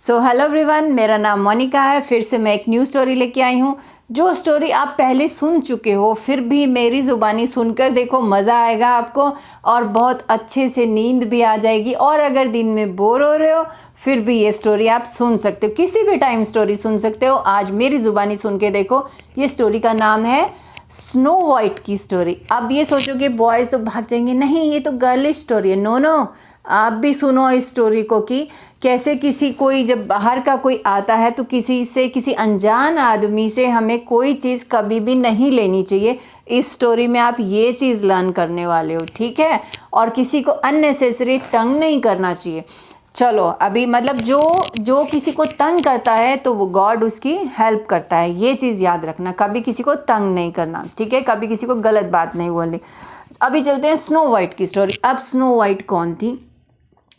So hello everyone, मेरा नाम मोनिका है। फिर से मैं एक न्यू स्टोरी लेके आई हूँ। जो स्टोरी आप पहले सुन चुके हो, फिर भी मेरी ज़ुबानी सुनकर देखो, मज़ा आएगा आपको और बहुत अच्छे से नींद भी आ जाएगी। और अगर दिन में बोर हो रहे हो, फिर भी ये स्टोरी आप सुन सकते हो, किसी भी टाइम स्टोरी सुन सकते हो। आज मेरी ज़ुबानी सुन के देखो। ये स्टोरी का नाम है स्नो वाइट की स्टोरी। अब ये सोचोगे बॉयज़ तो भाग जाएंगे, नहीं, ये तो गर्लिश स्टोरी है। नो नो, आप भी सुनो इस स्टोरी को कि कैसे किसी कोई जब बाहर का कोई आता है तो किसी अनजान आदमी से हमें कोई चीज़ कभी भी नहीं लेनी चाहिए। इस स्टोरी में आप ये चीज़ लर्न करने वाले हो, ठीक है। और किसी को अननेसेसरी तंग नहीं करना चाहिए। चलो, अभी मतलब जो किसी को तंग करता है तो वो गॉड उसकी हेल्प करता है। ये चीज़ याद रखना, कभी किसी को तंग नहीं करना, ठीक है। कभी किसी को गलत बात नहीं बोलनी। अभी चलते हैं स्नो वाइट की स्टोरी। अब स्नो वाइट कौन थी?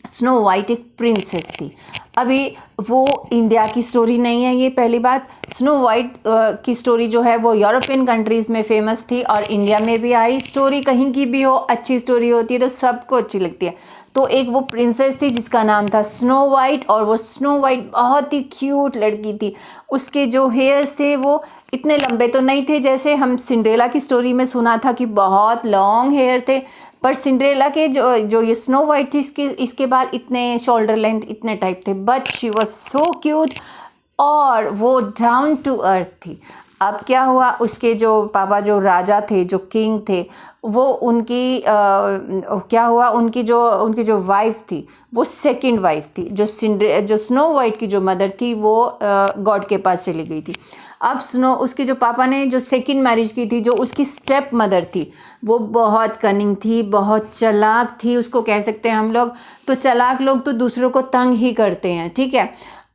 स्नो वाइट एक प्रिंसेस थी। अभी वो इंडिया की स्टोरी नहीं है, ये पहली बात। स्नो वाइट की स्टोरी जो है वो यूरोपियन कंट्रीज़ में फेमस थी और इंडिया में भी आई। स्टोरी कहीं की भी हो, अच्छी स्टोरी होती है तो सबको अच्छी लगती है। तो एक वो प्रिंसेस थी जिसका नाम था स्नो वाइट, और वो स्नो वाइट बहुत ही क्यूट लड़की थी। उसके जो हेयर्स थे वो इतने लंबे तो नहीं थे जैसे हम सिंड्रेला की स्टोरी में सुना था कि बहुत लॉन्ग हेयर थे, पर सिंड्रेला के जो ये स्नो वाइट थी, इसके बाल इतने शोल्डर लेंथ इतने टाइप थे। But she was so cute और वो डाउन टू अर्थ थी। अब क्या हुआ, उसके जो पापा जो राजा थे, जो किंग थे, वो क्या हुआ, उनकी जो वाइफ थी वो सेकंड वाइफ थी। जो स्नो वाइट की जो मदर थी वो गॉड के पास चली गई थी। अब उसके जो पापा ने जो सेकंड मैरिज की थी, जो उसकी स्टेप मदर थी, वो बहुत कनिंग थी, बहुत चालाक थी, उसको कह सकते हैं हम लोग। तो चालाक लोग तो दूसरों को तंग ही करते हैं, ठीक है।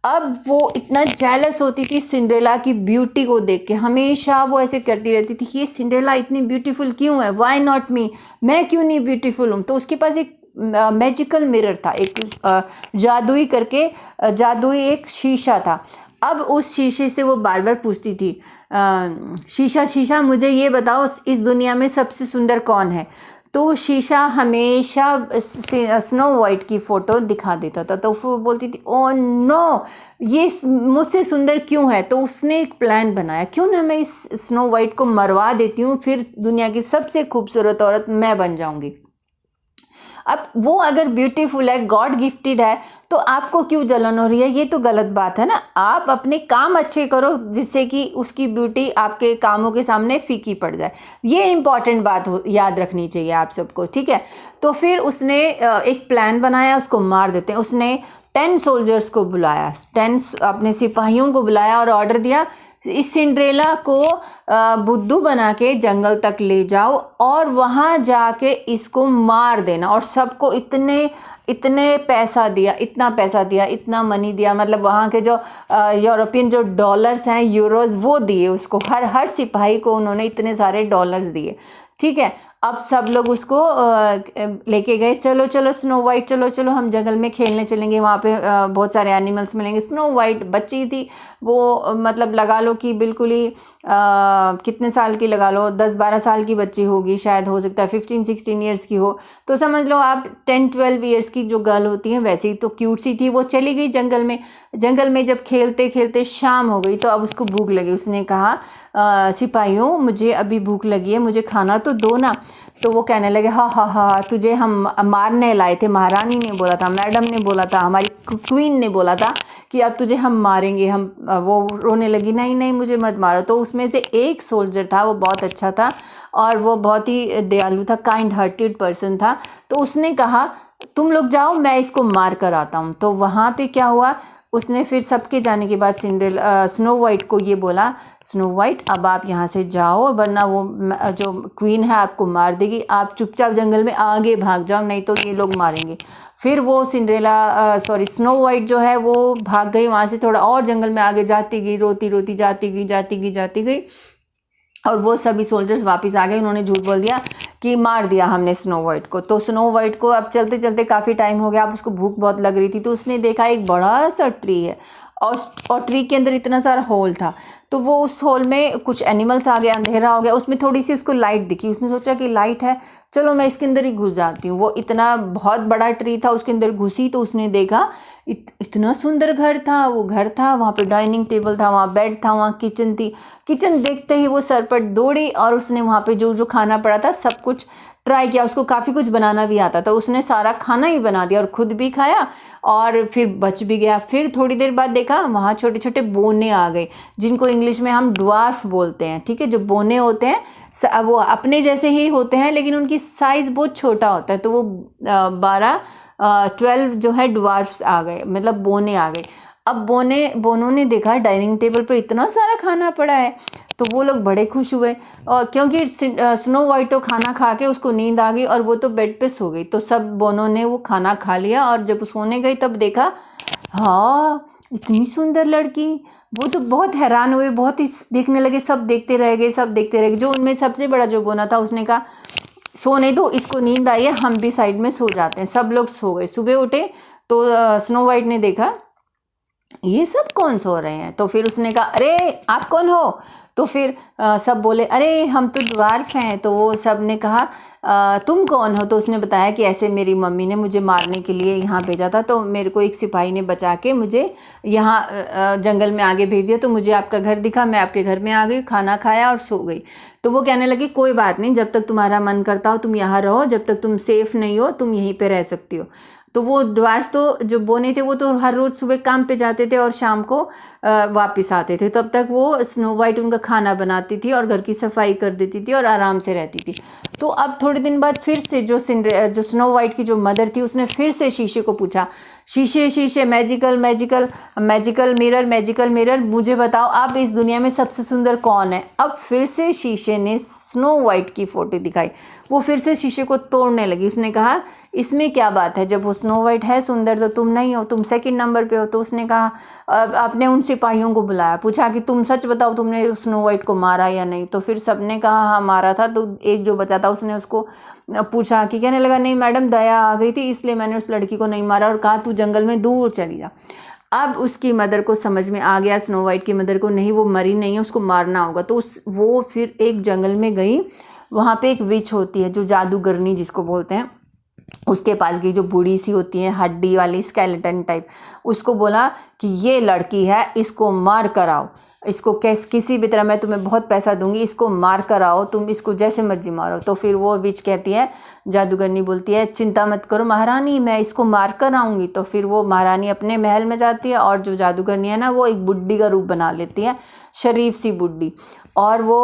अब वो इतना जेलस होती थी सिंड्रेला की ब्यूटी को देख के। हमेशा वो ऐसे करती रहती थी, ये सिंड्रेला इतनी ब्यूटीफुल क्यों है, वाई नॉट मी, मैं क्यों नहीं ब्यूटीफुल हूँ। तो उसके पास एक मैजिकल मिरर था, एक जादुई एक शीशा था। अब उस शीशे से वो बार बार पूछती थी, शीशा शीशा मुझे ये बताओ, इस दुनिया में सबसे सुंदर कौन है। तो शीशा हमेशा स्नो वाइट की फ़ोटो दिखा देता था। तो वो बोलती थी, ओ नो, ये मुझसे सुंदर क्यों है। तो उसने एक प्लान बनाया, क्यों ना मैं इस स्नो वाइट को मरवा देती हूँ, फिर दुनिया की सबसे खूबसूरत औरत मैं बन जाऊँगी। अब वो अगर ब्यूटीफुल है, गॉड गिफ्टेड है, तो आपको क्यों जलन हो रही है? ये तो गलत बात है ना। आप अपने काम अच्छे करो जिससे कि उसकी ब्यूटी आपके कामों के सामने फीकी पड़ जाए। ये इंपॉर्टेंट बात याद रखनी चाहिए आप सबको, ठीक है। तो फिर उसने एक प्लान बनाया, उसको मार देते हैं। उसने 10 सोल्जर्स को बुलाया, 10 अपने सिपाहियों को बुलाया और ऑर्डर दिया, इस सिंड्रेला को बुद्धू बना के जंगल तक ले जाओ और वहाँ जाके इसको मार देना। और सबको इतने पैसा दिया, इतना मनी दिया, मतलब वहाँ के जो यूरोपियन जो डॉलर्स हैं, यूरोज, वो दिए उसको। हर सिपाही को उन्होंने इतने सारे डॉलर्स दिए, ठीक है। अब सब लोग उसको लेके गए, चलो चलो स्नो वाइट, चलो हम जंगल में खेलने चलेंगे, वहाँ पे बहुत सारे एनिमल्स मिलेंगे। स्नो वाइट बच्ची थी वो, मतलब लगा लो कि बिल्कुल ही कितने साल की, लगा लो 10-12 साल की बच्ची होगी, शायद हो सकता है 15-16 ईयर्स की हो। तो समझ लो आप 10-12 ईयर्स की जो गर्ल होती है, वैसे ही तो क्यूट सी थी। वो चली गई जंगल में जब खेलते खेलते शाम हो गई तो अब उसको भूख लगी। उसने कहा, सिपाहियों, मुझे अभी भूख लगी है, मुझे खाना तो दो ना। तो वो कहने लगे, हाँ, तुझे हम मारने लाए थे, महारानी ने बोला था, मैडम ने बोला था, हमारी क्वीन ने बोला था कि अब तुझे हम मारेंगे। वो रोने लगी, नहीं मुझे मत मारो। तो उसमें से एक सोल्जर था, वो बहुत अच्छा था और वो बहुत ही दयालु था, काइंड हार्टेड पर्सन था। तो उसने कहा, तुम लोग जाओ, मैं इसको मार कर आता हूँ। तो वहाँ पे क्या हुआ, उसने फिर सबके जाने के बाद स्नो वाइट को ये बोला, स्नो वाइट, अब आप यहाँ से जाओ, वरना वो जो क्वीन है आपको मार देगी। आप चुपचाप जंगल में आगे भाग जाओ, नहीं तो ये लोग मारेंगे। फिर वो स्नो वाइट जो है वो भाग गई वहाँ से, थोड़ा और जंगल में आगे जाती गई, रोती रोती जाती गई। और वो सभी सोल्जर्स वापस आ गए। उन्होंने झूठ बोल दिया कि मार दिया हमने स्नो वाइट को। तो स्नो वाइट को अब चलते चलते काफ़ी टाइम हो गया, अब उसको भूख बहुत लग रही थी। तो उसने देखा एक बड़ा सा ट्री है और ट्री के अंदर इतना सारा होल था। तो वो उस होल में कुछ एनिमल्स आ गए, अंधेरा हो गया, उसमें थोड़ी सी उसको लाइट दिखी। उसने सोचा कि लाइट है चलो मैं इसके अंदर ही घुस जाती हूँ। वो इतना बहुत बड़ा ट्री था, उसके अंदर घुसी तो उसने देखा इतना सुंदर घर था। वो घर था, वहाँ पे डाइनिंग टेबल था, वहाँ बेड था, वहाँ किचन थी। किचन देखते ही वो सरपट दौड़ी और उसने वहाँ पे जो जो खाना पड़ा था सब कुछ ट्राई किया। उसको काफ़ी कुछ बनाना भी आता था, उसने सारा खाना ही बना दिया और ख़ुद भी खाया और फिर बच भी गया। फिर थोड़ी देर बाद देखा वहाँ छोटे छोटे बोने आ गए, जिनको इंग्लिश में हम ड्वार्फ बोलते हैं। ठीक है, जो बोने होते हैं वो अपने जैसे ही होते हैं लेकिन उनकी साइज़ बहुत छोटा होता है। तो वो 12 जो है ड्वार्फ्स आ गए, मतलब बोने आ गए। अब बोनों ने देखा डाइनिंग टेबल पर इतना सारा खाना पड़ा है, तो वो लोग बड़े खुश हुए। और क्योंकि स्नो वाइट तो खाना खा के उसको नींद आ गई और वो तो बेड पे सो गई। तो सब बोनों ने वो खाना खा लिया और जब सोने गई तब देखा, हाँ इतनी सुंदर लड़की। वो तो बहुत हैरान हुए, बहुत ही देखने लगे, सब देखते रह गए, सब देखते रह गए। जो उनमें सबसे बड़ा जो बोना था उसने कहा सोने दो, इसको नींद आई है, हम भी साइड में सो जाते हैं। सब लोग सो गए। सुबह उठे तो स्नो वाइट ने देखा ये सब कौन सो रहे हैं। तो फिर उसने कहा अरे आप कौन हो। तो फिर सब बोले अरे हम तो ड्वार्फ हैं। तो वो सब ने कहा तुम कौन हो। तो उसने बताया कि ऐसे मेरी मम्मी ने मुझे मारने के लिए यहाँ भेजा था, तो मेरे को एक सिपाही ने बचा के मुझे यहाँ जंगल में आगे भेज दिया। तो मुझे आपका घर दिखा, मैं आपके घर में आ गई, खाना खाया और सो गई। तो वो कहने लगी कोई बात नहीं, जब तक तुम्हारा मन करता हो तुम यहाँ रहो, जब तक तुम सेफ़ नहीं हो तुम यहीं पर रह सकती हो। तो वो ड्वार्फ तो जो बोने थे वो तो हर रोज़ सुबह काम पे जाते थे और शाम को वापस आते थे। तब तक वो स्नो वाइट उनका खाना बनाती थी और घर की सफाई कर देती थी और आराम से रहती थी। तो अब थोड़े दिन बाद फिर से जो स्नो वाइट की जो मदर थी उसने फिर से शीशे को पूछा, शीशे शीशे मैजिकल मैजिकल मैजिकल मिरर मुझे बताओ अब इस दुनिया में सबसे सुंदर कौन है। अब फिर से शीशे ने स्नो वाइट की फ़ोटो दिखाई। वो फिर से शीशे को तोड़ने लगी। उसने कहा इसमें क्या बात है, जब वो स्नो वाइट है सुंदर तो तुम नहीं हो, तुम सेकंड नंबर पे हो। तो उसने कहा आपने उन सिपाहियों को बुलाया, पूछा कि तुम सच बताओ तुमने स्नो वाइट को मारा या नहीं। तो फिर सबने कहा हाँ मारा था। तो एक जो बचा था उसने उसको पूछा कि कहने लगा नहीं मैडम दया आ गई थी इसलिए मैंने उस लड़की को नहीं मारा और कहा तू जंगल में दूर चली जा। अब उसकी मदर को समझ में आ गया, स्नो वाइट की मदर को, नहीं वो मरी नहीं है, उसको मारना होगा। तो वो फिर एक जंगल में गई। वहाँ पे एक विच होती है जो जादूगरनी जिसको बोलते हैं, उसके पास गई, जो बूढ़ी सी होती है हड्डी वाली स्केलेटन टाइप। उसको बोला कि ये लड़की है, इसको मार कर आओ, इसको किसी भी तरह मैं तुम्हें बहुत पैसा दूंगी, इसको मार कर आओ, तुम इसको जैसे मर्जी मारो। तो फिर वो विच कहती है, जादूगरनी बोलती है चिंता मत करो महारानी, मैं इसको मार कर आऊँगी। तो फिर वो महारानी अपने महल में जाती है और जो जादूगरनी है ना वो एक बुड्ढी का रूप बना लेती है, शरीफ सी बुड्ढी। और वो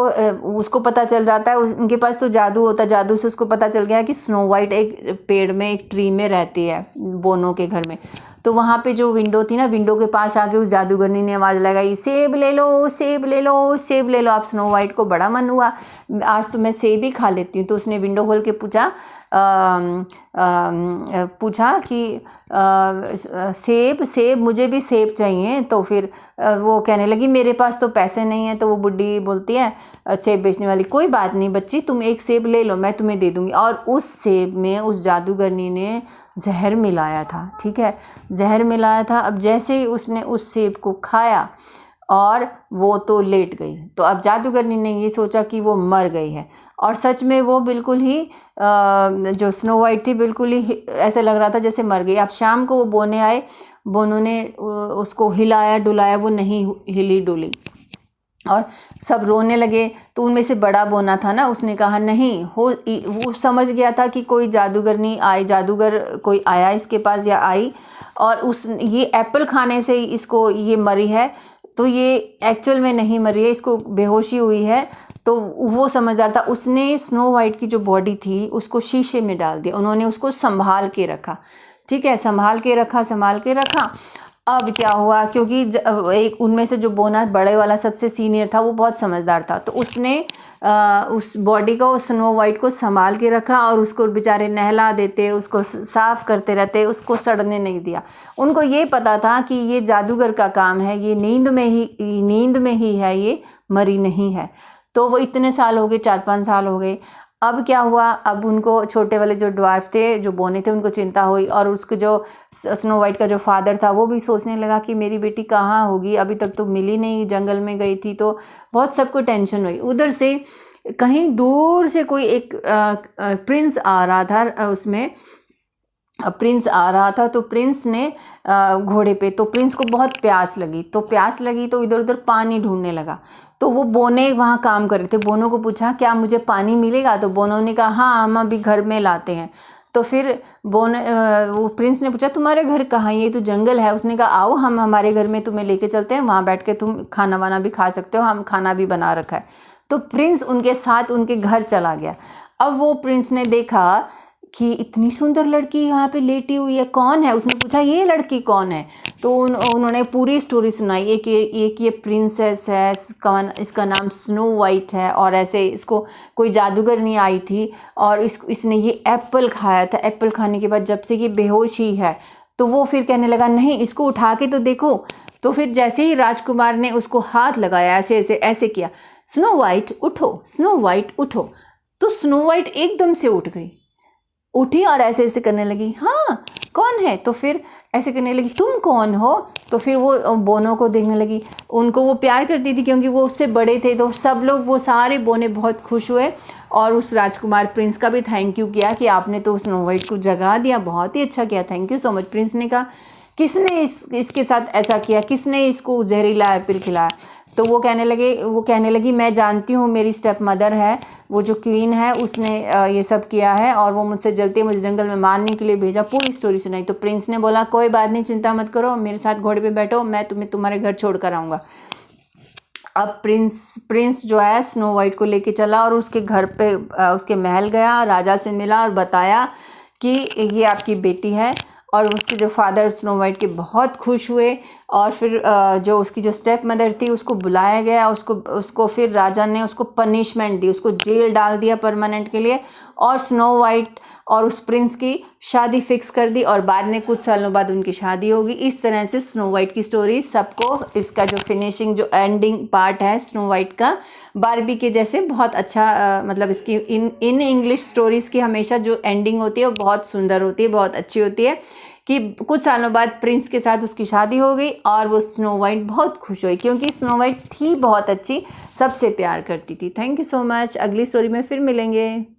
उसको पता चल जाता है, उनके पास तो जादू होता है, जादू से उसको पता चल गया कि स्नो वाइट एक पेड़ में एक ट्री में रहती है बोनों के घर में। तो वहाँ पे जो विंडो थी ना, विंडो के पास आके उस जादूगरनी ने आवाज़ लगाई सेब ले लो सेब ले लो सेब ले लो। अब स्नो वाइट को बड़ा मन हुआ, आज तो मैं सेब ही खा लेती हूँ। तो उसने विंडो खोल के पूछा कि सेब मुझे भी सेब चाहिए। तो फिर वो कहने लगी मेरे पास तो पैसे नहीं हैं। तो वो बुड्ढी बोलती है सेब बेचने वाली, कोई बात नहीं बच्ची, तुम एक सेब ले लो मैं तुम्हें दे दूँगी। और उस सेब में उस जादूगरनी ने जहर मिलाया था। ठीक है, जहर मिलाया था। अब जैसे ही उसने उस सेब को खाया और वो तो लेट गई। तो अब जादूगरनी ने ये सोचा कि वो मर गई है, और सच में वो बिल्कुल ही जो स्नो वाइट थी बिल्कुल ही ऐसे लग रहा था जैसे मर गई। अब शाम को वो बोने आए, बोनों ने उसको हिलाया डुलाया, वो नहीं हिली डुली और सब रोने लगे। तो उनमें से बड़ा बोना था ना, उसने कहा नहीं वो समझ गया था कि कोई जादूगरनी आई, जादूगर कोई आया इसके पास या आई, और ये एप्पल खाने से इसको ये मरी है। तो ये एक्चुअल में नहीं मरी है, इसको बेहोशी हुई है। तो वो समझदार था, उसने स्नो वाइट की जो बॉडी थी उसको शीशे में डाल दिया। उन्होंने उसको संभाल के रखा। ठीक है, संभाल के रखा। अब क्या हुआ, क्योंकि एक उनमें से जो बोना बड़े वाला सबसे सीनियर था वो बहुत समझदार था। तो उसने उस बॉडी को, स्नो वाइट को संभाल के रखा और उसको बेचारे नहला देते, उसको साफ़ करते रहते, उसको सड़ने नहीं दिया। उनको ये पता था कि ये जादूगर का काम है, ये नींद में ही है, ये मरी नहीं है। तो वो इतने साल हो गए, 4-5 साल हो गए। अब क्या हुआ, अब उनको छोटे वाले जो ड्वार्फ थे, जो बोने थे, उनको चिंता हुई। और उसके जो स्नो वाइट का जो फादर था वो भी सोचने लगा कि मेरी बेटी कहाँ होगी, अभी तक तो मिली नहीं, जंगल में गई थी। तो बहुत सबको टेंशन हुई। उधर से कहीं दूर से कोई एक प्रिंस आ रहा था, उसमें प्रिंस आ रहा था। तो प्रिंस ने घोड़े पे, तो प्रिंस को बहुत प्यास लगी, तो इधर उधर पानी ढूंढने लगा। तो वो बोने वहाँ काम कर रहे थे, बोनों को पूछा क्या मुझे पानी मिलेगा? तो बोनों ने कहा हाँ हम अभी घर में लाते हैं। तो फिर वो प्रिंस ने पूछा तुम्हारे घर कहाँ है? ये तो जंगल है। उसने कहा आओ हम हमारे घर में तुम्हें लेके चलते हैं, वहाँ बैठ के तुम खाना वाना भी खा सकते हो, हम खाना भी बना रखा है। तो प्रिंस उनके साथ उनके घर चला गया। अब वो प्रिंस ने देखा कि इतनी सुंदर लड़की यहाँ पे लेटी हुई है, कौन है? उसने पूछा ये लड़की कौन है? तो उन्होंने पूरी स्टोरी सुनाई। एक ये प्रिंसेस है, इसका नाम स्नो वाइट है, और ऐसे इसको कोई जादूगरनी आई थी और इसने ये एप्पल खाया था। एप्पल खाने के बाद जब से ये बेहोश ही है। तो वो फिर कहने लगा नहीं इसको उठा के तो देखो। तो फिर जैसे ही राजकुमार ने उसको हाथ लगाया, ऐसे ऐसे ऐसे किया, स्नो वाइट उठो, स्नो वाइट उठो। तो स्नो वाइट एकदम से उठी और ऐसे ऐसे करने लगी, हाँ कौन है? तो फिर ऐसे करने लगी, तुम कौन हो? तो फिर वो बोनों को देखने लगी। उनको वो प्यार करती थी क्योंकि वो उससे बड़े थे। तो सब लोग, वो सारे बोने बहुत खुश हुए और उस राजकुमार प्रिंस का भी थैंक यू किया कि आपने तो स्नो वाइट को जगा दिया, बहुत ही अच्छा किया, thank you so much. Prince ने कहा किसने इसके साथ ऐसा किया, किसने इसको जहरीला एप्पल खिलाया? तो वो कहने लगी मैं जानती हूँ, मेरी स्टेप मदर है, वो जो क्वीन है उसने ये सब किया है और वो मुझसे जलती है, मुझे जंगल में मारने के लिए भेजा। पूरी स्टोरी सुनाई। तो प्रिंस ने बोला कोई बात नहीं, चिंता मत करो, मेरे साथ घोड़े पे बैठो, मैं तुम्हें तुम्हारे घर छोड़ कर आऊँगा। अब प्रिंस जो है स्नो वाइट को लेके चला और उसके घर पे उसके महल गया, राजा से मिला और बताया कि ये आपकी बेटी है। और उसके जो फादर स्नो वाइट के बहुत खुश हुए और फिर जो उसकी जो स्टेप मदर थी उसको बुलाया गया। उसको फिर राजा ने उसको पनिशमेंट दी, उसको जेल डाल दिया परमानेंट के लिए। और स्नो वाइट और उस प्रिंस की शादी फिक्स कर दी और बाद में कुछ सालों बाद उनकी शादी होगी। इस तरह से स्नो वाइट की स्टोरी सबको, इसका जो फिनिशिंग जो एंडिंग पार्ट है स्नो वाइट का, बारबी के जैसे बहुत अच्छा मतलब इसकी इन इंग्लिश स्टोरीज़ की हमेशा जो एंडिंग होती है वो बहुत सुंदर होती है, बहुत अच्छी होती है कि कुछ सालों बाद प्रिंस के साथ उसकी शादी हो गई और वो स्नो वाइट बहुत खुश हुई क्योंकि स्नो वाइट थी बहुत अच्छी, सबसे प्यार करती थी। Thank you so much. अगली स्टोरी में फिर मिलेंगे।